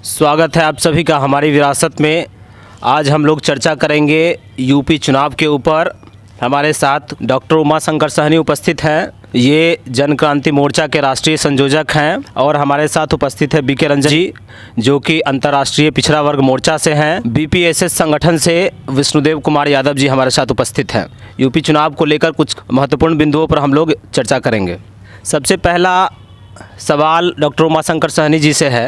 स्वागत है आप सभी का हमारी विरासत में। आज हम लोग चर्चा करेंगे यूपी चुनाव के ऊपर। हमारे साथ डॉक्टर उमाशंकर सहनी उपस्थित हैं। ये जन क्रांति मोर्चा के राष्ट्रीय संयोजक हैं और हमारे साथ उपस्थित है बीके रंजन जी, जो कि अंतर्राष्ट्रीय पिछड़ा वर्ग मोर्चा से हैं। बीपीएसएस संगठन से विष्णुदेव कुमार यादव जी हमारे साथ उपस्थित हैं। यूपी चुनाव को लेकर कुछ महत्वपूर्ण बिंदुओं पर हम लोग चर्चा करेंगे। सबसे पहला सवाल डॉक्टर उमाशंकर सहनी जी से है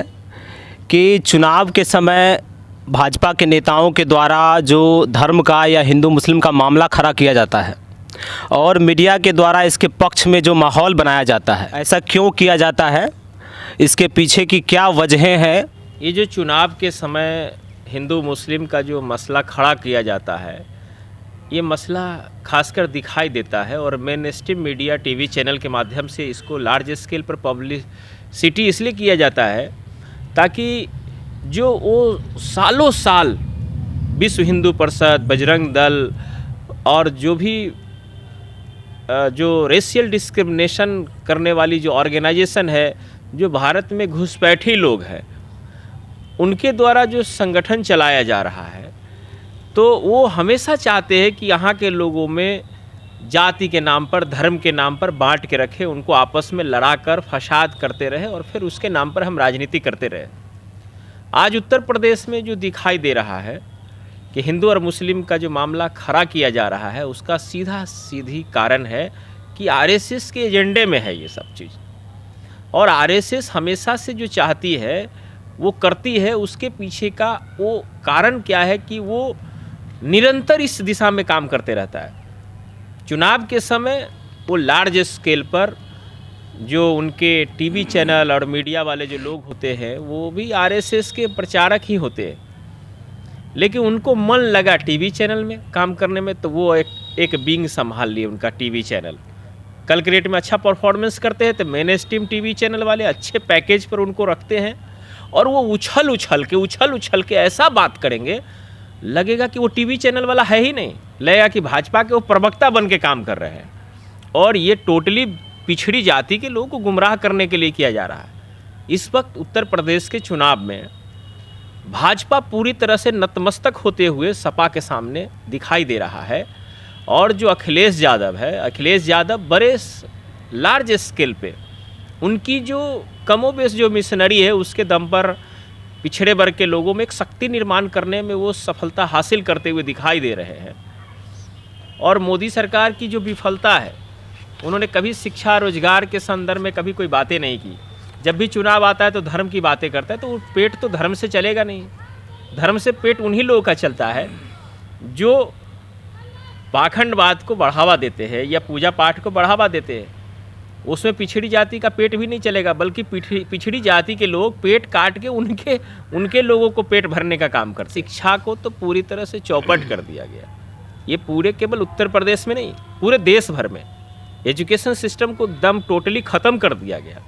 कि चुनाव के समय भाजपा के नेताओं के द्वारा जो धर्म का या हिंदू मुस्लिम का मामला खड़ा किया जाता है और मीडिया के द्वारा इसके पक्ष में जो माहौल बनाया जाता है, ऐसा क्यों किया जाता है? इसके पीछे की क्या वजहें हैं? ये जो चुनाव के समय हिंदू मुस्लिम का जो मसला खड़ा किया जाता है, ये मसला खासकर दिखाई देता है और main stream media TV channel के माध्यम से इसको लार्ज स्केल पर पब्लिसिटी इसलिए किया जाता है ताकि जो वो सालों साल विश्व हिंदू परिषद, बजरंग दल और जो भी जो रेशियल डिस्क्रिमिनेशन करने वाली जो ऑर्गेनाइजेशन है, जो भारत में घुसपैठी लोग हैं, उनके द्वारा जो संगठन चलाया जा रहा है, तो वो हमेशा चाहते हैं कि यहाँ के लोगों में जाति के नाम पर, धर्म के नाम पर बांट के रखे, उनको आपस में लड़ा कर फसाद करते रहे और फिर उसके नाम पर हम राजनीति करते रहे। आज उत्तर प्रदेश में जो दिखाई दे रहा है कि हिंदू और मुस्लिम का जो मामला खड़ा किया जा रहा है, उसका सीधी कारण है कि आरएसएस के एजेंडे में है ये सब चीज़। और आरएसएस हमेशा से जो चाहती है वो करती है। उसके पीछे का वो कारण क्या है कि वो निरंतर इस दिशा में काम करते रहता है। चुनाव के समय वो लार्ज स्केल पर जो उनके टीवी चैनल और मीडिया वाले जो लोग होते हैं, वो भी आरएसएस के प्रचारक ही होते हैं, लेकिन उनको मन लगा टीवी चैनल में काम करने में, तो वो एक विंग संभाल लिए उनका टीवी चैनल। कल के रेट में अच्छा परफॉर्मेंस करते हैं तो मेन स्ट्रीम टीवी चैनल वाले अच्छे पैकेज पर उनको रखते हैं और वो उछल उछल के ऐसा बात करेंगे, लगेगा कि वो टीवी चैनल वाला है ही नहीं, लगेगा कि भाजपा के वो प्रवक्ता बन के काम कर रहे हैं। और ये टोटली पिछड़ी जाति के लोगों को गुमराह करने के लिए किया जा रहा है। इस वक्त उत्तर प्रदेश के चुनाव में भाजपा पूरी तरह से नतमस्तक होते हुए सपा के सामने दिखाई दे रहा है। और जो अखिलेश यादव बड़े लार्ज स्केल पे उनकी जो कमोबेश जो मिशनरी है, उसके दम पर पिछड़े वर्ग के लोगों में एक शक्ति निर्माण करने में वो सफलता हासिल करते हुए दिखाई दे रहे हैं। और मोदी सरकार की जो विफलता है, उन्होंने कभी शिक्षा रोजगार के संदर्भ में कभी कोई बातें नहीं की। जब भी चुनाव आता है तो धर्म की बातें करता है, तो वो पेट तो धर्म से चलेगा नहीं। धर्म से पेट उन्हीं लोगों का चलता है जो पाखंडवाद को बढ़ावा देते हैं या पूजा पाठ को बढ़ावा देते हैं। उसमें पिछड़ी जाति का पेट भी नहीं चलेगा, बल्कि पिछड़ी जाति के लोग पेट काट के उनके लोगों को पेट भरने का काम करते। शिक्षा को तो पूरी तरह से चौपट कर दिया गया। ये पूरे केवल उत्तर प्रदेश में नहीं, पूरे देश भर में एजुकेशन सिस्टम को दम टोटली ख़त्म कर दिया गया।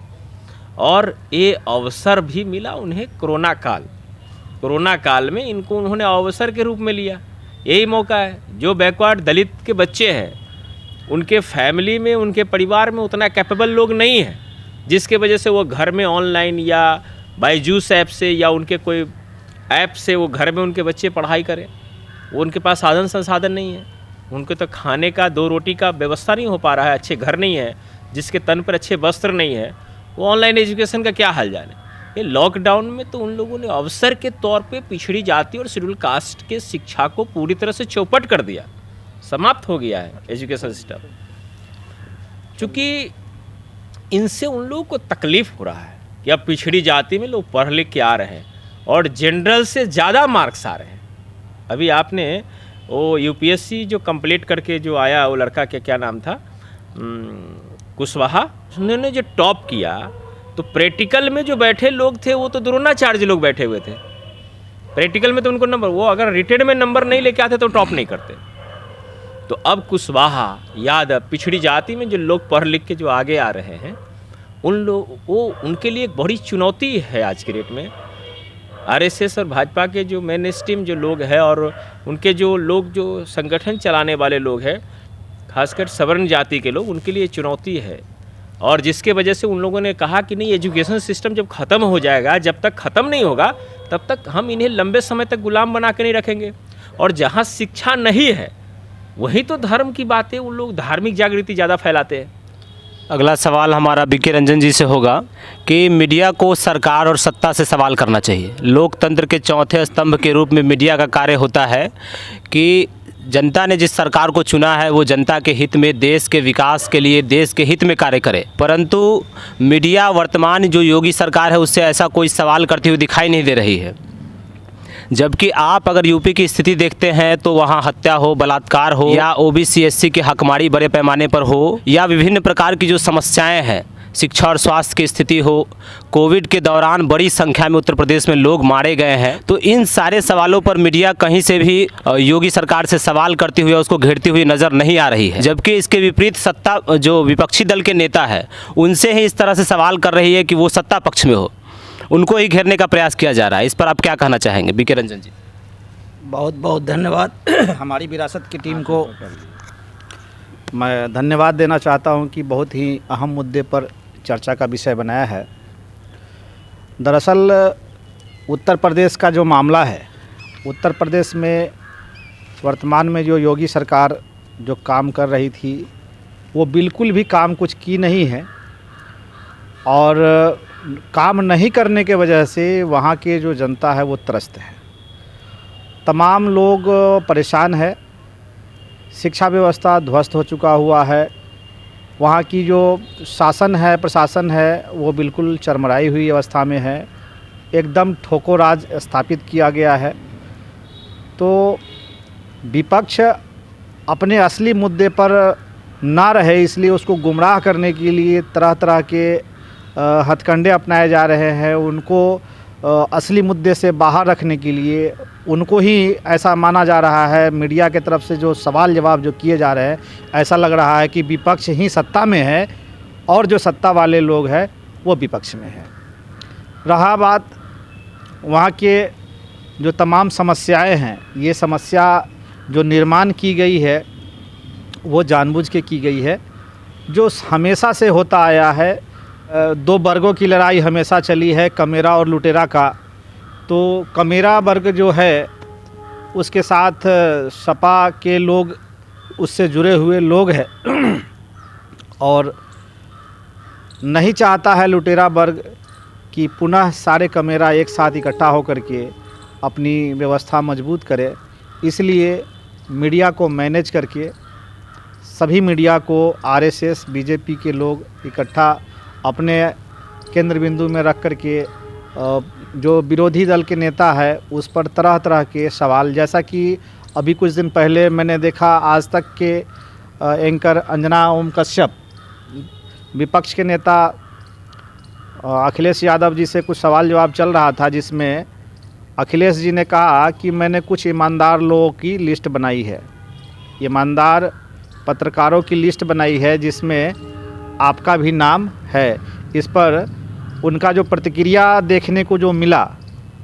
और ये अवसर भी मिला उन्हें कोरोना काल में, इनको उन्होंने अवसर के रूप में लिया। यही मौका है। जो बैकवर्ड दलित के बच्चे हैं, उनके फैमिली में, उनके परिवार में उतना कैपेबल लोग नहीं हैं, जिसके वजह से वो घर में ऑनलाइन या बायजूस ऐप से या उनके कोई ऐप से वो घर में उनके बच्चे पढ़ाई करें। वो उनके पास साधन संसाधन नहीं है, उनको तो खाने का 2 रोटी का व्यवस्था नहीं हो पा रहा है, अच्छे घर नहीं है, जिसके तन पर अच्छे वस्त्र नहीं है, वो ऑनलाइन एजुकेशन का क्या हाल जाने। ये लॉकडाउन में तो उन लोगों ने अवसर के तौर पे पिछड़ी जाति और शेड्यूल कास्ट के शिक्षा को पूरी तरह से चौपट कर दिया। समाप्त हो गया है एजुकेशन सिस्टम। चूँकि इनसे उन लोगों को तकलीफ हो रहा है कि अब पिछड़ी जाति में लोग पढ़ लिख के आ रहे हैं और जनरल से ज़्यादा मार्क्स आ रहे हैं। अभी आपने वो यूपीएससी जो कंप्लीट करके जो आया, वो लड़का क्या नाम था, कुशवाहा, उन्होंने जो टॉप किया, तो प्रैक्टिकल में जो बैठे लोग थे वो तो द्रोणाचार्य लोग बैठे हुए थे। प्रैक्टिकल में तो उनको नंबर, वो अगर रिटेन में नंबर नहीं लेके आते तो टॉप नहीं करते। तो अब कुशवाहा, यादव, पिछड़ी जाति में जो लोग पढ़ लिख के जो आगे आ रहे हैं, उनके लिए एक बड़ी चुनौती है आज के डेट में। आरएसएस और भाजपा के जो मेन स्ट्रीम जो लोग हैं और उनके जो लोग जो संगठन चलाने वाले लोग हैं, खासकर सवर्ण जाति के लोग, उनके लिए चुनौती है। और जिसके वजह से उन लोगों ने कहा कि नहीं, एजुकेशन सिस्टम जब ख़त्म हो जाएगा, जब तक ख़त्म नहीं होगा तब तक हम इन्हें लंबे समय तक गुलाम बना के नहीं रखेंगे। और जहाँ शिक्षा नहीं है वहीं तो धर्म की बातें, उन लोग धार्मिक जागृति ज़्यादा फैलाते हैं। अगला सवाल हमारा बीके रंजन जी से होगा कि मीडिया को सरकार और सत्ता से सवाल करना चाहिए। लोकतंत्र के चौथे स्तंभ के रूप में मीडिया का कार्य होता है कि जनता ने जिस सरकार को चुना है वो जनता के हित में, देश के विकास के लिए, देश के हित में कार्य करे। परंतु मीडिया वर्तमान जो योगी सरकार है उससे ऐसा कोई सवाल करती हुई दिखाई नहीं दे रही है। जबकि आप अगर यूपी की स्थिति देखते हैं तो वहाँ हत्या हो, बलात्कार हो, या ओबीसी एससी की हकमारी बड़े पैमाने पर हो, या विभिन्न प्रकार की जो समस्याएं हैं, शिक्षा और स्वास्थ्य की स्थिति हो, कोविड के दौरान बड़ी संख्या में उत्तर प्रदेश में लोग मारे गए हैं, तो इन सारे सवालों पर मीडिया कहीं से भी योगी सरकार से सवाल करती हुई, उसको घेरती हुई नज़र नहीं आ रही है। जबकि इसके विपरीत सत्ता जो विपक्षी दल के नेता है उनसे ही इस तरह से सवाल कर रही है कि वो सत्ता पक्ष में हो, उनको ही घेरने का प्रयास किया जा रहा है। इस पर आप क्या कहना चाहेंगे बीके रंजन जी? बहुत बहुत धन्यवाद। हमारी विरासत की टीम को मैं धन्यवाद देना चाहता हूं कि बहुत ही अहम मुद्दे पर चर्चा का विषय बनाया है। दरअसल उत्तर प्रदेश का जो मामला है, उत्तर प्रदेश में वर्तमान में जो योगी सरकार जो काम कर रही थी वो बिल्कुल भी काम कुछ की नहीं है, और काम नहीं करने के वजह से वहाँ के जो जनता है वो त्रस्त है। तमाम लोग परेशान है, शिक्षा व्यवस्था ध्वस्त हो चुका हुआ है, वहाँ की जो शासन है, प्रशासन है, वो बिल्कुल चरमराई हुई अवस्था में है, एकदम ठोको राज स्थापित किया गया है। तो विपक्ष अपने असली मुद्दे पर ना रहे इसलिए उसको गुमराह करने के लिए तरह तरह के हथकंडे अपनाए जा रहे हैं। उनको असली मुद्दे से बाहर रखने के लिए उनको ही ऐसा माना जा रहा है। मीडिया के तरफ से जो सवाल जवाब जो किए जा रहे हैं, ऐसा लग रहा है कि विपक्ष ही सत्ता में है और जो सत्ता वाले लोग हैं वो विपक्ष में है। रहा बात वहाँ के जो तमाम समस्याएं हैं, ये समस्या जो निर्माण की गई है वो जानबूझ के की गई है, जो हमेशा से होता आया है। दो वर्गों की लड़ाई हमेशा चली है, कमेरा और लुटेरा का। तो कमेरा वर्ग जो है उसके साथ सपा के लोग, उससे जुड़े हुए लोग हैं, और नहीं चाहता है लुटेरा वर्ग कि पुनः सारे कमेरा एक साथ इकट्ठा होकर के अपनी व्यवस्था मजबूत करे। इसलिए मीडिया को मैनेज करके सभी मीडिया को आरएसएस बीजेपी के लोग इकट्ठा अपने केंद्र बिंदु में रख कर के जो विरोधी दल के नेता है उस पर तरह तरह के सवाल, जैसा कि अभी कुछ दिन पहले मैंने देखा आज तक के एंकर अंजना ओम कश्यप, विपक्ष के नेता अखिलेश यादव जी से कुछ सवाल जवाब चल रहा था, जिसमें अखिलेश जी ने कहा कि मैंने कुछ ईमानदार लोगों की लिस्ट बनाई है, ईमानदार पत्रकारों की लिस्ट बनाई है जिसमें आपका भी नाम है। इस पर उनका जो प्रतिक्रिया देखने को जो मिला,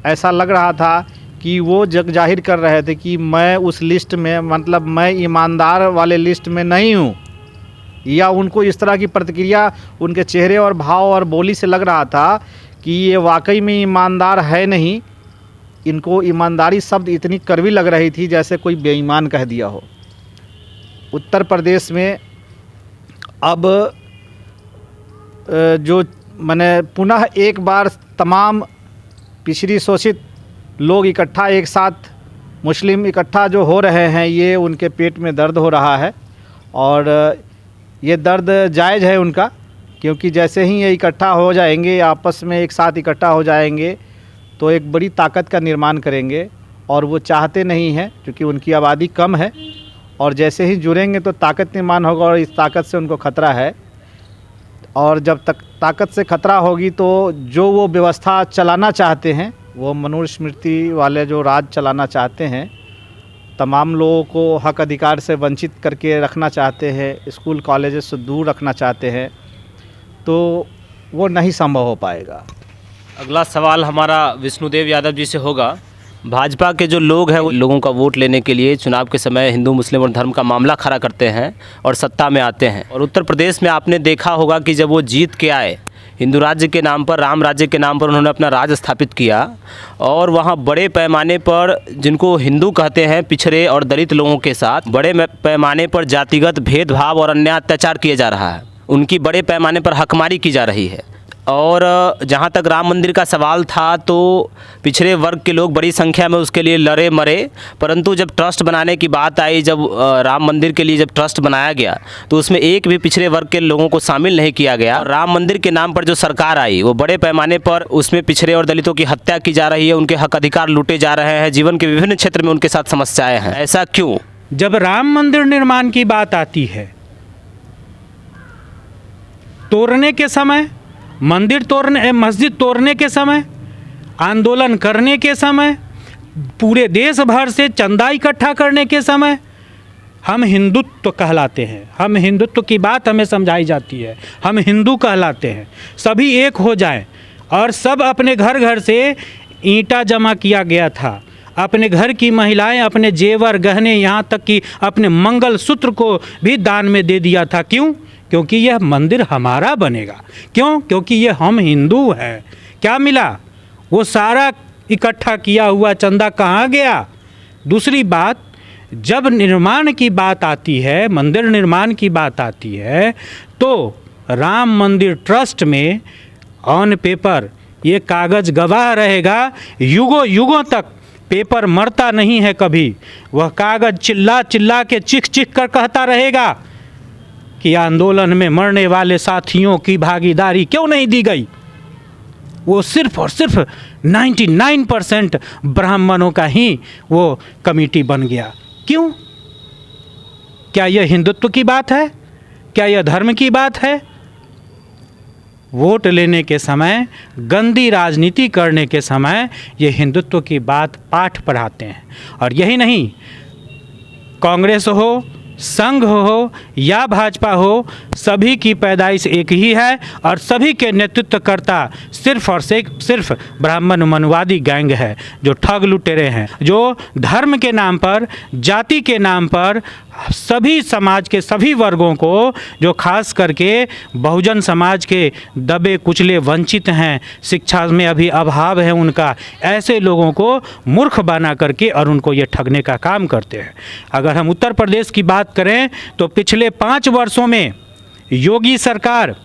ऐसा लग रहा था कि वो जग जाहिर कर रहे थे कि मैं उस लिस्ट में, मतलब मैं ईमानदार वाले लिस्ट में नहीं हूँ, या उनको इस तरह की प्रतिक्रिया उनके चेहरे और भाव और बोली से लग रहा था कि ये वाकई में ईमानदार है नहीं। इनको ईमानदारी शब्द इतनी कड़वी लग रही थी जैसे कोई बेईमान कह दिया हो। उत्तर प्रदेश में अब जो मैंने पुनः एक बार तमाम पिछड़ी शोषित लोग इकट्ठा एक साथ, मुस्लिम इकट्ठा जो हो रहे हैं, ये उनके पेट में दर्द हो रहा है, और ये दर्द जायज़ है उनका, क्योंकि जैसे ही ये इकट्ठा हो जाएंगे, आपस में एक साथ इकट्ठा हो जाएंगे तो एक बड़ी ताकत का निर्माण करेंगे, और वो चाहते नहीं हैं क्योंकि उनकी आबादी कम है, और जैसे ही जुड़ेंगे तो ताकत निर्माण होगा, और इस ताकत से उनको खतरा है। और जब तक ताकत से खतरा होगी तो जो वो व्यवस्था चलाना चाहते हैं, वो मनुस्मृति वाले जो राज चलाना चाहते हैं, तमाम लोगों को हक अधिकार से वंचित करके रखना चाहते हैं, स्कूल कॉलेजेस से दूर रखना चाहते हैं, तो वो नहीं संभव हो पाएगा। अगला सवाल हमारा विष्णुदेव यादव जी से होगा। भाजपा के जो लोग हैं वो लोगों का वोट लेने के लिए चुनाव के समय हिंदू मुस्लिम और धर्म का मामला खड़ा करते हैं और सत्ता में आते हैं, और उत्तर प्रदेश में आपने देखा होगा कि जब वो जीत के आए हिंदू राज्य के नाम पर, राम राज्य के नाम पर उन्होंने अपना राज स्थापित किया और वहाँ बड़े पैमाने पर जिनको हिंदू कहते हैं पिछड़े और दलित लोगों के साथ बड़े पैमाने पर जातिगत भेदभाव और अन्याय अत्याचार किए जा रहा है, उनकी बड़े पैमाने पर हकमारी की जा रही है। और जहाँ तक राम मंदिर का सवाल था तो पिछड़े वर्ग के लोग बड़ी संख्या में उसके लिए लड़े मरे, परंतु जब ट्रस्ट बनाने की बात आई, जब राम मंदिर के लिए जब ट्रस्ट बनाया गया तो उसमें एक भी पिछड़े वर्ग के लोगों को शामिल नहीं किया गया। राम मंदिर के नाम पर जो सरकार आई वो बड़े पैमाने पर उसमें पिछड़े और दलितों की हत्या की जा रही है, उनके हक अधिकार लूटे जा रहे हैं, जीवन के विभिन्न क्षेत्र में उनके साथ समस्याएँ हैं। ऐसा क्यों? जब राम मंदिर निर्माण की बात आती है, तोड़ने के समय, मंदिर तोड़ने, मस्जिद तोड़ने के समय, आंदोलन करने के समय, पूरे देश भर से चंदा इकट्ठा करने के समय हम हिंदुत्व कहलाते हैं। हम हिंदुत्व की बात हमें समझाई जाती है, हम हिंदू कहलाते हैं। सभी एक हो जाएं और सब अपने घर घर से ईंटा जमा किया गया था। अपने घर की महिलाएं अपने जेवर गहने, यहाँ तक कि अपने मंगलसूत्र को भी दान में दे दिया था। क्यों? क्योंकि यह मंदिर हमारा बनेगा। क्यों? क्योंकि ये हम हिंदू हैं। क्या मिला? वो सारा इकट्ठा किया हुआ चंदा कहाँ गया? दूसरी बात, जब निर्माण की बात आती है, मंदिर निर्माण की बात आती है, तो राम मंदिर ट्रस्ट में ऑन पेपर ये कागज़ गवाह रहेगा, युगों युगों तक पेपर मरता नहीं है कभी। वह कागज़ चिल्ला चिल्ला के चीख चीख कर कहता रहेगा कि आंदोलन में मरने वाले साथियों की भागीदारी क्यों नहीं दी गई। वो सिर्फ और सिर्फ 99% ब्राह्मणों का ही वो कमेटी बन गया। क्यों? क्या यह हिंदुत्व की बात है? क्या यह धर्म की बात है? वोट लेने के समय, गंदी राजनीति करने के समय ये हिंदुत्व की बात पाठ पढ़ाते हैं। और यही नहीं, कांग्रेस हो, संघ हो या भाजपा हो, सभी की पैदाइश एक ही है और सभी के नेतृत्वकर्ता सिर्फ और सिर्फ ब्राह्मण मनुवादी गैंग है, जो ठग लुटेरे हैं, जो धर्म के नाम पर, जाति के नाम पर सभी समाज के सभी वर्गों को, जो खास करके बहुजन समाज के दबे कुचले वंचित हैं, शिक्षा में अभी अभाव है उनका, ऐसे लोगों को मूर्ख बना करके और उनको ये ठगने का काम करते हैं। अगर हम उत्तर प्रदेश की बात करें तो पिछले 5 वर्षों में योगी सरकार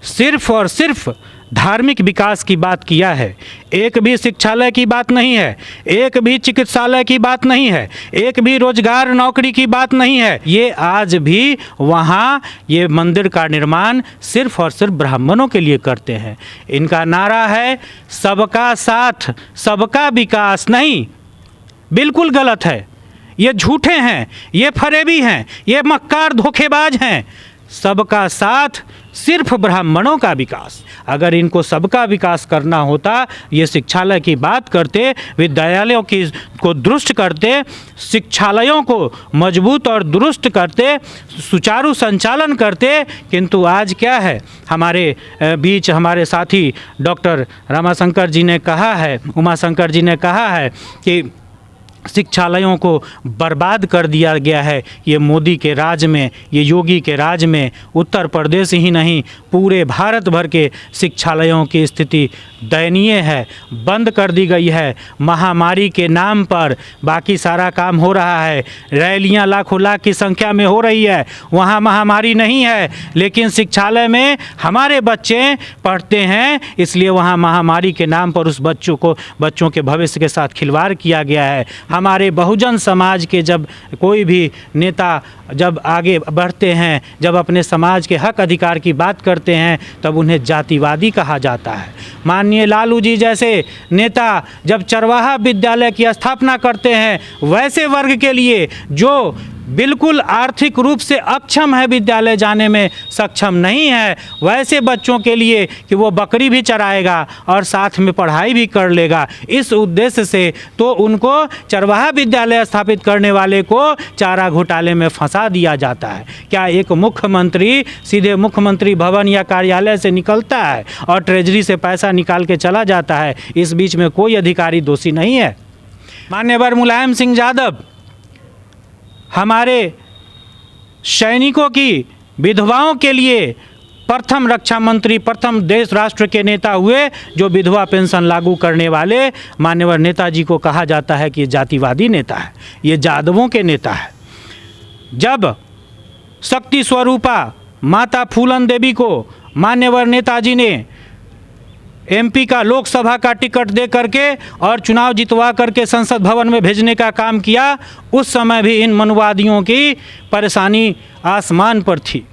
सिर्फ और सिर्फ धार्मिक विकास की बात किया है। एक भी शिक्षालय की बात नहीं है, एक भी चिकित्सालय की बात नहीं है, एक भी रोजगार नौकरी की बात नहीं है। ये आज भी वहाँ ये मंदिर का निर्माण सिर्फ और सिर्फ ब्राह्मणों के लिए करते हैं। इनका नारा है सबका साथ सबका विकास। नहीं, बिल्कुल गलत है। ये झूठे हैं, ये फरेबी हैं, ये मक्कार धोखेबाज हैं। सबका साथ, सिर्फ ब्राह्मणों का विकास। अगर इनको सबका विकास करना होता, ये शिक्षालय की बात करते, विद्यालयों को दुरुस्त करते, शिक्षालयों को मजबूत और दुरुस्त करते, सुचारू संचालन करते। किंतु आज क्या है, हमारे बीच हमारे साथी डॉक्टर रमाशंकर जी ने कहा है, उमाशंकर जी ने कहा है कि शिक्षालयों को बर्बाद कर दिया गया है। ये मोदी के राज में, ये योगी के राज में उत्तर प्रदेश ही नहीं, पूरे भारत भर के शिक्षालयों की स्थिति दयनीय है, बंद कर दी गई है। महामारी के नाम पर बाकी सारा काम हो रहा है, रैलियां लाखों लाख की संख्या में हो रही है, वहाँ महामारी नहीं है, लेकिन शिक्षालय में हमारे बच्चे पढ़ते हैं, इसलिए वहाँ महामारी के नाम पर उस बच्चों के भविष्य के साथ खिलवाड़ किया गया है। हमारे बहुजन समाज के जब कोई भी नेता जब आगे बढ़ते हैं, जब अपने समाज के हक अधिकार की बात करते हैं, तब उन्हें जातिवादी कहा जाता है। माननीय लालू जी जैसे नेता जब चरवाहा विद्यालय की स्थापना करते हैं, वैसे वर्ग के लिए जो बिल्कुल आर्थिक रूप से अक्षम है, विद्यालय जाने में सक्षम नहीं है, वैसे बच्चों के लिए कि वो बकरी भी चराएगा और साथ में पढ़ाई भी कर लेगा, इस उद्देश्य से तो उनको चरवाहा विद्यालय स्थापित करने वाले को चारा घोटाले में फंसा दिया जाता है। क्या एक मुख्यमंत्री सीधे मुख्यमंत्री भवन या कार्यालय से निकलता है और ट्रेजरी से पैसा निकाल के चला जाता है? इस बीच में कोई अधिकारी दोषी नहीं है। मान्यवर मुलायम सिंह यादव हमारे सैनिकों की विधवाओं के लिए प्रथम रक्षा मंत्री, प्रथम देश राष्ट्र के नेता हुए जो विधवा पेंशन लागू करने वाले मान्यवर नेताजी को कहा जाता है कि ये जातिवादी नेता है, ये जादवों के नेता है। जब शक्ति स्वरूपा माता फूलन देवी को मान्यवर नेताजी ने एमपी का, लोकसभा का टिकट दे करके और चुनाव जितवा करके संसद भवन में भेजने का काम किया, उस समय भी इन मनुवादियों की परेशानी आसमान पर थी।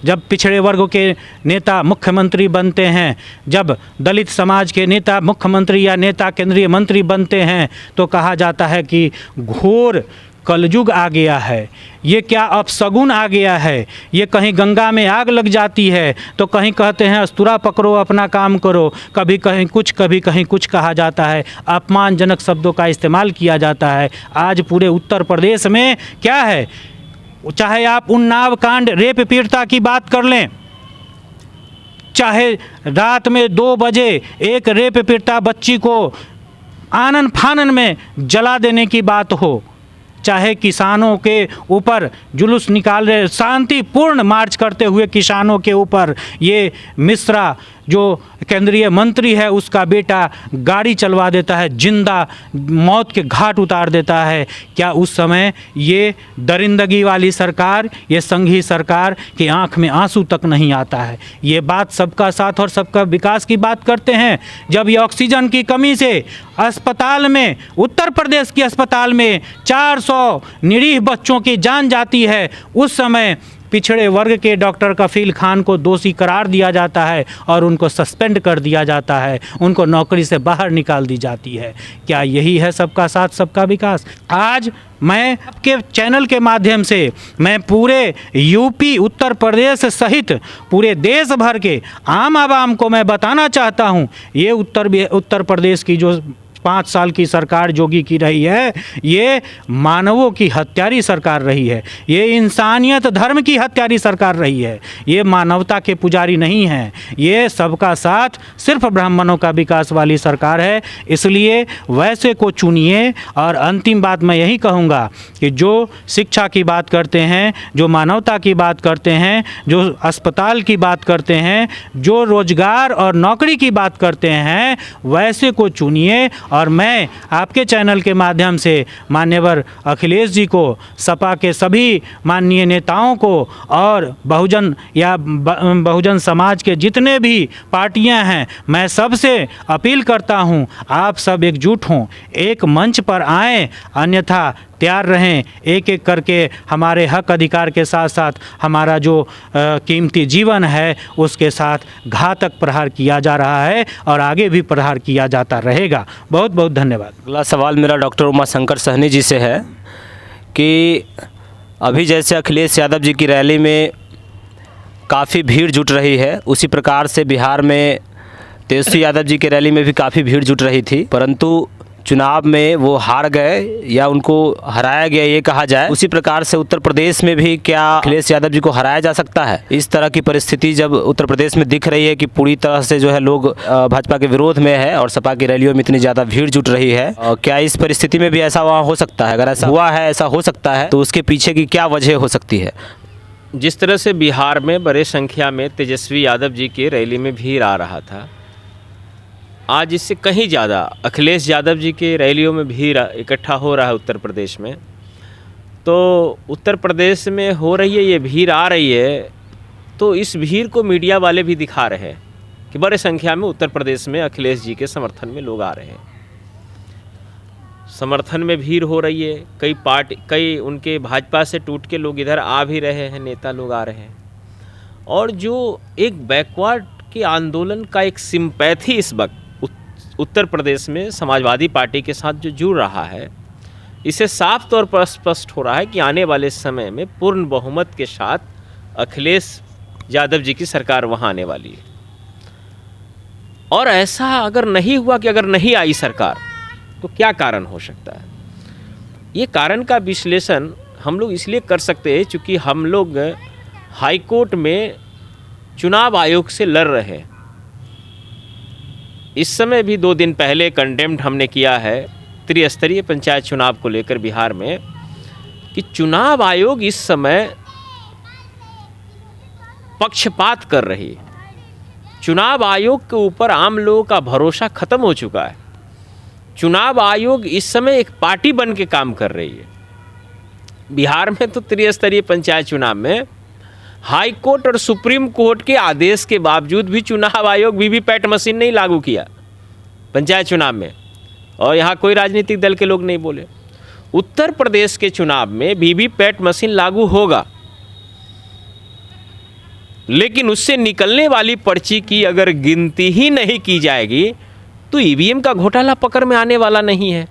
जब पिछड़े वर्ग के नेता मुख्यमंत्री बनते हैं, जब दलित समाज के नेता मुख्यमंत्री या नेता केंद्रीय मंत्री बनते हैं, तो कहा जाता है कि घोर कलयुग आ गया है, ये क्या अपशगुन आ गया है, ये कहीं गंगा में आग लग जाती है तो कहीं कहते हैं अस्तूरा पकड़ो अपना काम करो, कभी कहीं कुछ कभी कहीं कुछ कहा जाता है, अपमानजनक शब्दों का इस्तेमाल किया जाता है। आज पूरे उत्तर प्रदेश में क्या है, चाहे आप उन्नाव कांड रेप पीड़िता की बात कर लें, चाहे रात में 2 बजे एक रेप पीड़िता बच्ची को आनन फानन में जला देने की बात हो, चाहे किसानों के ऊपर जुलूस निकाल रहे, शांतिपूर्ण मार्च करते हुए किसानों के ऊपर ये मिश्रा जो केंद्रीय मंत्री है उसका बेटा गाड़ी चलवा देता है, जिंदा मौत के घाट उतार देता है। क्या उस समय ये दरिंदगी वाली सरकार, ये संघी सरकार की आंख में आंसू तक नहीं आता है? ये बात सबका साथ और सबका विकास की बात करते हैं। जब ये ऑक्सीजन की कमी से अस्पताल में, उत्तर प्रदेश के अस्पताल में 400 निरीह बच्चों की जान जाती है, उस समय पिछड़े वर्ग के डॉक्टर कफील खान को दोषी करार दिया जाता है और उनको सस्पेंड कर दिया जाता है, उनको नौकरी से बाहर निकाल दी जाती है। क्या यही है सबका साथ सबका विकास? आज मैं आपके चैनल के माध्यम से मैं पूरे यूपी, उत्तर प्रदेश सहित पूरे देश भर के आम आवाम को मैं बताना चाहता हूँ, ये उत्तर प्रदेश की जो 5 साल की सरकार जोगी की रही है, ये मानवों की हत्यारी सरकार रही है, ये इंसानियत धर्म की हत्यारी सरकार रही है, ये मानवता के पुजारी नहीं है, ये सबका साथ सिर्फ ब्राह्मणों का विकास वाली सरकार है। इसलिए वैसे को चुनिए। और अंतिम बात मैं यही कहूँगा कि जो शिक्षा की बात करते हैं, जो मानवता की बात करते हैं, जो अस्पताल की बात करते हैं, जो रोजगार और नौकरी की बात करते हैं, वैसे को चुनिए। और मैं आपके चैनल के माध्यम से मान्यवर अखिलेश जी को, सपा के सभी माननीय नेताओं को और बहुजन समाज के जितने भी पार्टियां हैं, मैं सबसे अपील करता हूं, आप सब एकजुट हों, एक मंच पर आएं, अन्यथा तैयार रहें। एक एक करके हमारे हक अधिकार के साथ साथ हमारा जो कीमती जीवन है उसके साथ घातक प्रहार किया जा रहा है और आगे भी प्रहार किया जाता रहेगा। बहुत बहुत धन्यवाद। अगला सवाल मेरा डॉक्टर उमाशंकर सहनी जी से है कि अभी जैसे अखिलेश यादव जी की रैली में काफ़ी भीड़ जुट रही है, उसी प्रकार से बिहार में तेजस्वी यादव जी की रैली में भी काफ़ी भीड़ जुट रही थी, परंतु चुनाव में वो हार गए या उनको हराया गया ये कहा जाए। उसी प्रकार से उत्तर प्रदेश में भी क्या अखिलेश यादव जी को हराया जा सकता है? इस तरह की परिस्थिति जब उत्तर प्रदेश में दिख रही है कि पूरी तरह से जो है लोग भाजपा के विरोध में है और सपा की रैलियों में इतनी ज़्यादा भीड़ जुट रही है, क्या इस परिस्थिति में भी ऐसा वहाँ हो सकता है? अगर ऐसा हुआ है, ऐसा हो सकता है, तो उसके पीछे की क्या वजह हो सकती है? जिस तरह से बिहार में बड़े संख्या में तेजस्वी यादव जी की रैली में भीड़ आ रहा था, आज इससे कहीं ज़्यादा अखिलेश यादव जी के रैलियों में भीड़ इकट्ठा हो रहा है उत्तर प्रदेश में। तो उत्तर प्रदेश में हो रही है ये भीड़, आ रही है, तो इस भीड़ को मीडिया वाले भी दिखा रहे हैं कि बड़े संख्या में उत्तर प्रदेश में अखिलेश जी के समर्थन में लोग आ रहे हैं, समर्थन में भीड़ हो रही है। कई उनके भाजपा से टूट के लोग इधर आ भी रहे हैं, नेता लोग आ रहे हैं। और जो एक बैकवर्ड के आंदोलन का एक सिंपैथी इस वक्त उत्तर प्रदेश में समाजवादी पार्टी के साथ जो जुड़ रहा है, इसे साफ तौर पर स्पष्ट हो रहा है कि आने वाले समय में पूर्ण बहुमत के साथ अखिलेश यादव जी की सरकार वहाँ आने वाली है। और ऐसा अगर नहीं हुआ, कि अगर नहीं आई सरकार, तो क्या कारण हो सकता है? ये कारण का विश्लेषण हम लोग इसलिए कर सकते हैं क्योंकि हम लोग हाई कोर्ट में चुनाव आयोग से लड़ रहे हैं। इस समय भी 2 दिन पहले कंडेम्ड हमने किया है त्रिस्तरीय पंचायत चुनाव को लेकर बिहार में, कि चुनाव आयोग इस समय पक्षपात कर रही है। चुनाव आयोग के ऊपर आम लोगों का भरोसा खत्म हो चुका है। चुनाव आयोग इस समय एक पार्टी बन के काम कर रही है। बिहार में तो त्रिस्तरीय पंचायत चुनाव में हाई कोर्ट और सुप्रीम कोर्ट के आदेश के बावजूद भी चुनाव आयोग वीवीपैट मशीन नहीं लागू किया पंचायत चुनाव में, और यहाँ कोई राजनीतिक दल के लोग नहीं बोले। उत्तर प्रदेश के चुनाव में वीवीपैट मशीन लागू होगा, लेकिन उससे निकलने वाली पर्ची की अगर गिनती ही नहीं की जाएगी तो ईवीएम का घोटाला पकड़ में आने वाला नहीं है।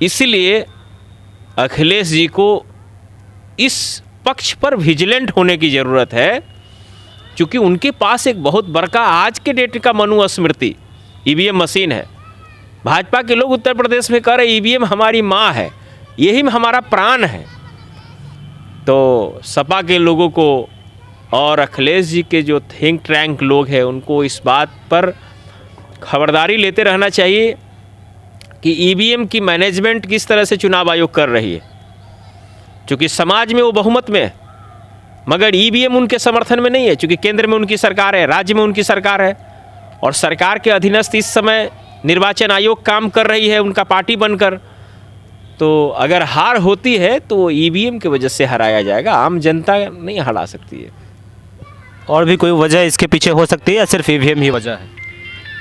इसलिए अखिलेश जी को इस पक्ष पर विजिलेंट होने की ज़रूरत है, क्योंकि उनके पास एक बहुत बड़का आज के डेट का मनुस्मृति ईवीएम मशीन है। भाजपा के लोग उत्तर प्रदेश में कह रहे ईवीएम हमारी माँ है, यही हमारा प्राण है। तो सपा के लोगों को और अखिलेश जी के जो थिंक टैंक लोग हैं उनको इस बात पर खबरदारी लेते रहना चाहिए कि ईवीएम की मैनेजमेंट किस तरह से चुनाव आयोग कर रही है, क्योंकि समाज में वो बहुमत में है, मगर ईवीएम उनके समर्थन में नहीं है, क्योंकि केंद्र में उनकी सरकार है, राज्य में उनकी सरकार है, और सरकार के अधीनस्थ इस समय निर्वाचन आयोग काम कर रही है उनका पार्टी बनकर। तो अगर हार होती है तो ईवीएम की वजह से हराया जाएगा, आम जनता नहीं हरा सकती है। और भी कोई वजह इसके पीछे हो सकती है या सिर्फ ईवीएम ही वजह है?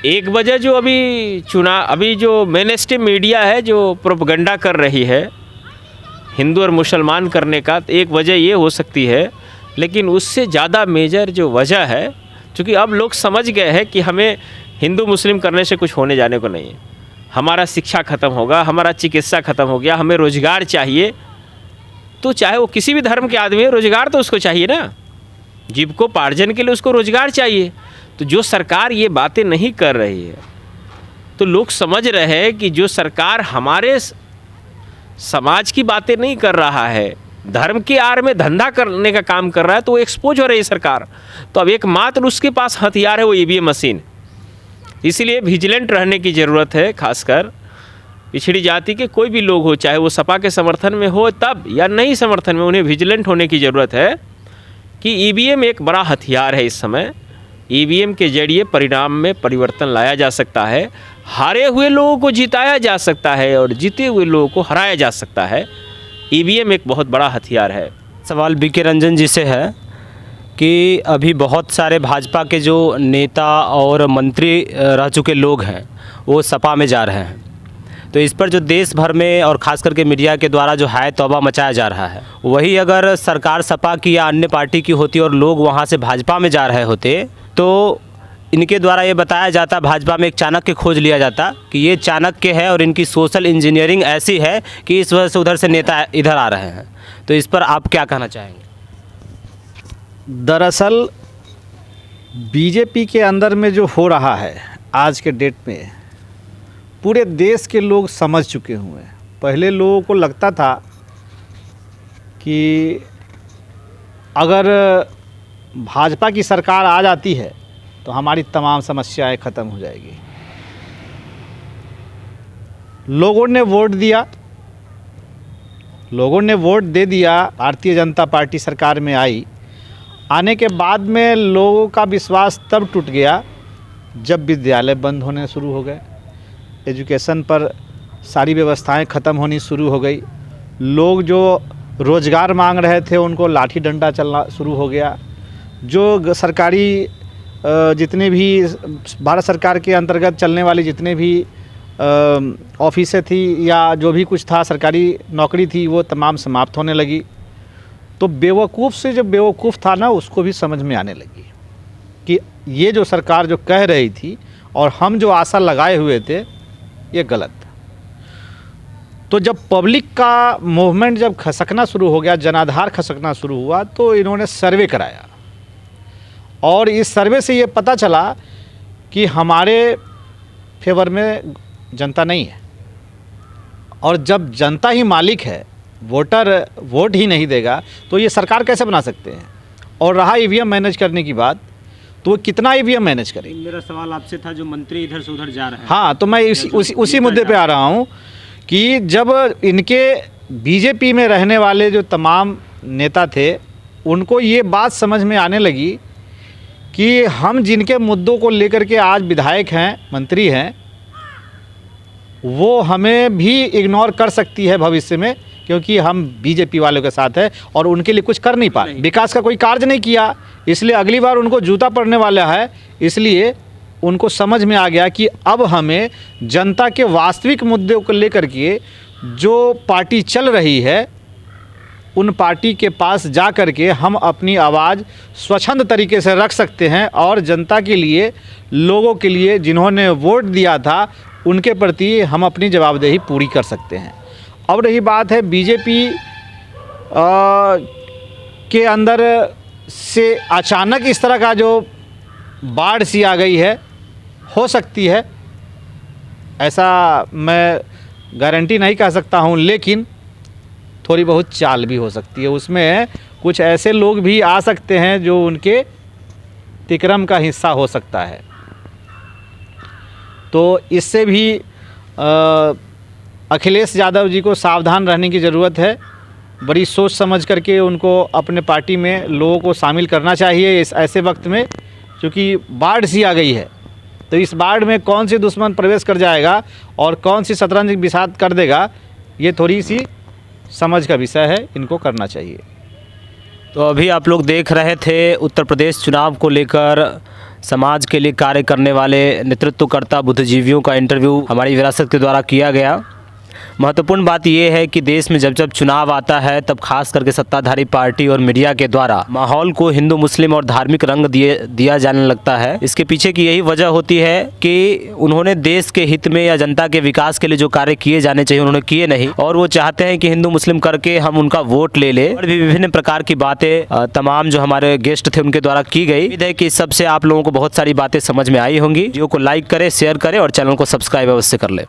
एक वजह जो अभी जो मेन स्ट्रीम मीडिया है जो प्रोपगंडा कर रही है हिंदू और मुसलमान करने का, तो एक वजह ये हो सकती है, लेकिन उससे ज़्यादा मेजर जो वजह है, क्योंकि अब लोग समझ गए हैं कि हमें हिंदू मुस्लिम करने से कुछ होने जाने को नहीं है। हमारा शिक्षा ख़त्म होगा, हमारा चिकित्सा ख़त्म हो गया, हमें रोज़गार चाहिए। तो चाहे वो किसी भी धर्म के आदमी है, रोज़गार तो उसको चाहिए ना, जीविकोपार्जन के लिए उसको रोज़गार चाहिए। तो जो सरकार ये बातें नहीं कर रही है, तो लोग समझ रहे हैं कि जो सरकार हमारे समाज की बातें नहीं कर रहा है, धर्म के आड़ में धंधा करने का काम कर रहा है, तो वो एक्सपोज हो रही है सरकार। तो अब एकमात्र उसके पास हथियार है वो ईवीएम मशीन। इसलिए विजिलेंट रहने की ज़रूरत है, खासकर पिछड़ी जाति के कोई भी लोग हो, चाहे वो सपा के समर्थन में हो तब या नहीं समर्थन में, उन्हें विजिलेंट होने की ज़रूरत है कि ईवीएम एक बड़ा हथियार है। इस समय ईवीएम के जरिए परिणाम में परिवर्तन लाया जा सकता है, हारे हुए लोगों को जिताया जा सकता है और जीते हुए लोगों को हराया जा सकता है। ईवीएम एक बहुत बड़ा हथियार है। सवाल बीके रंजन जी से है कि अभी बहुत सारे भाजपा के जो नेता और मंत्री रह चुके लोग हैं वो सपा में जा रहे हैं, तो इस पर जो देश भर में और ख़ास करके मीडिया के द्वारा जो हाय तौबा मचाया जा रहा है, वही अगर सरकार सपा की या अन्य पार्टी की होती और लोग वहाँ से भाजपा में जा रहे होते तो इनके द्वारा ये बताया जाता, भाजपा में एक चाणक्य खोज लिया जाता कि ये चाणक्य है और इनकी सोशल इंजीनियरिंग ऐसी है कि इस वजह से उधर से नेता इधर आ रहे हैं। तो इस पर आप क्या कहना चाहेंगे? दरअसल बीजेपी के अंदर में जो हो रहा है आज के डेट में, पूरे देश के लोग समझ चुके हुए हैं। पहले लोगों को लगता था कि अगर भाजपा की सरकार आ जाती है तो हमारी तमाम समस्याएं ख़त्म हो जाएगी। लोगों ने वोट दिया, लोगों ने वोट दे दिया, भारतीय जनता पार्टी सरकार में आई। आने के बाद में लोगों का विश्वास तब टूट गया जब विद्यालय बंद होने शुरू हो गए, एजुकेशन पर सारी व्यवस्थाएं ख़त्म होनी शुरू हो गई, लोग जो रोज़गार मांग रहे थे उनको लाठी डंडा चलना शुरू हो गया, जो सरकारी जितने भी भारत सरकार के अंतर्गत चलने वाली जितने भी ऑफिसें थी या जो भी कुछ था सरकारी नौकरी थी वो तमाम समाप्त होने लगी। तो बेवकूफ़ से जो बेवकूफ़ था ना उसको भी समझ में आने लगी कि ये जो सरकार जो कह रही थी और हम जो आशा लगाए हुए थे ये गलत था। तो जब पब्लिक का मूवमेंट जब खसकना शुरू हो गया, जनाधार खसकना शुरू हुआ, तो इन्होंने सर्वे कराया और इस सर्वे से ये पता चला कि हमारे फेवर में जनता नहीं है। और जब जनता ही मालिक है, वोटर वोट ही नहीं देगा तो ये सरकार कैसे बना सकते हैं। और रहा ईवीएम मैनेज करने की बात, तो वो कितना ईवीएम मैनेज करेंगे। मेरा सवाल आपसे था जो मंत्री इधर से उधर जा रहे हैं। हाँ, तो मैं उसी मुद्दे पे आ रहा हूँ कि जब इनके बीजेपी में रहने वाले जो तमाम नेता थे उनको ये बात समझ में आने लगी कि हम जिनके मुद्दों को लेकर के आज विधायक हैं, मंत्री हैं, वो हमें भी इग्नोर कर सकती है भविष्य में, क्योंकि हम बीजेपी वालों के साथ हैं और उनके लिए कुछ कर नहीं पाए, विकास का कोई कार्य नहीं किया, इसलिए अगली बार उनको जूता पड़ने वाला है। इसलिए उनको समझ में आ गया कि अब हमें जनता के वास्तविक मुद्दों को लेकर के जो पार्टी चल रही है, उन पार्टी के पास जा कर के हम अपनी आवाज़ स्वच्छंद तरीके से रख सकते हैं और जनता के लिए, लोगों के लिए जिन्होंने वोट दिया था, उनके प्रति हम अपनी जवाबदेही पूरी कर सकते हैं। अब रही बात है बीजेपी के अंदर से अचानक इस तरह का जो बाढ़ सी आ गई है, हो सकती है, ऐसा मैं गारंटी नहीं कह सकता हूँ, लेकिन थोड़ी बहुत चाल भी हो सकती है। उसमें कुछ ऐसे लोग भी आ सकते हैं जो उनके तिक्रम का हिस्सा हो सकता है। तो इससे भी अखिलेश यादव जी को सावधान रहने की ज़रूरत है। बड़ी सोच समझ करके उनको अपने पार्टी में लोगों को शामिल करना चाहिए इस ऐसे वक्त में, क्योंकि बाढ़ सी आ गई है। तो इस बाढ़ में कौन सी दुश्मन प्रवेश कर जाएगा और कौन सी शतरंज बिसात कर देगा, ये थोड़ी सी समझ का विषय है, इनको करना चाहिए। तो अभी आप लोग देख रहे थे उत्तर प्रदेश चुनाव को लेकर समाज के लिए कार्य करने वाले नेतृत्वकर्ता बुद्धिजीवियों का इंटरव्यू हमारी विरासत के द्वारा किया गया। महत्वपूर्ण बात यह है कि देश में जब जब चुनाव आता है तब खास करके सत्ताधारी पार्टी और मीडिया के द्वारा माहौल को हिंदू मुस्लिम और धार्मिक रंग दिया जाने लगता है। इसके पीछे की यही वजह होती है कि उन्होंने देश के हित में या जनता के विकास के लिए जो कार्य किए जाने चाहिए उन्होंने किए नहीं, और वो चाहते हैं कि हिंदू मुस्लिम करके हम उनका वोट ले ले। और भी विभिन्न प्रकार की बातें तमाम जो हमारे गेस्ट थे उनके द्वारा की गई। उम्मीद है कि इस सबसे आप लोगों को बहुत सारी बातें समझ में आई होंगी। वीडियो को लाइक करें, शेयर करें और चैनल को सब्सक्राइब अवश्य कर ले।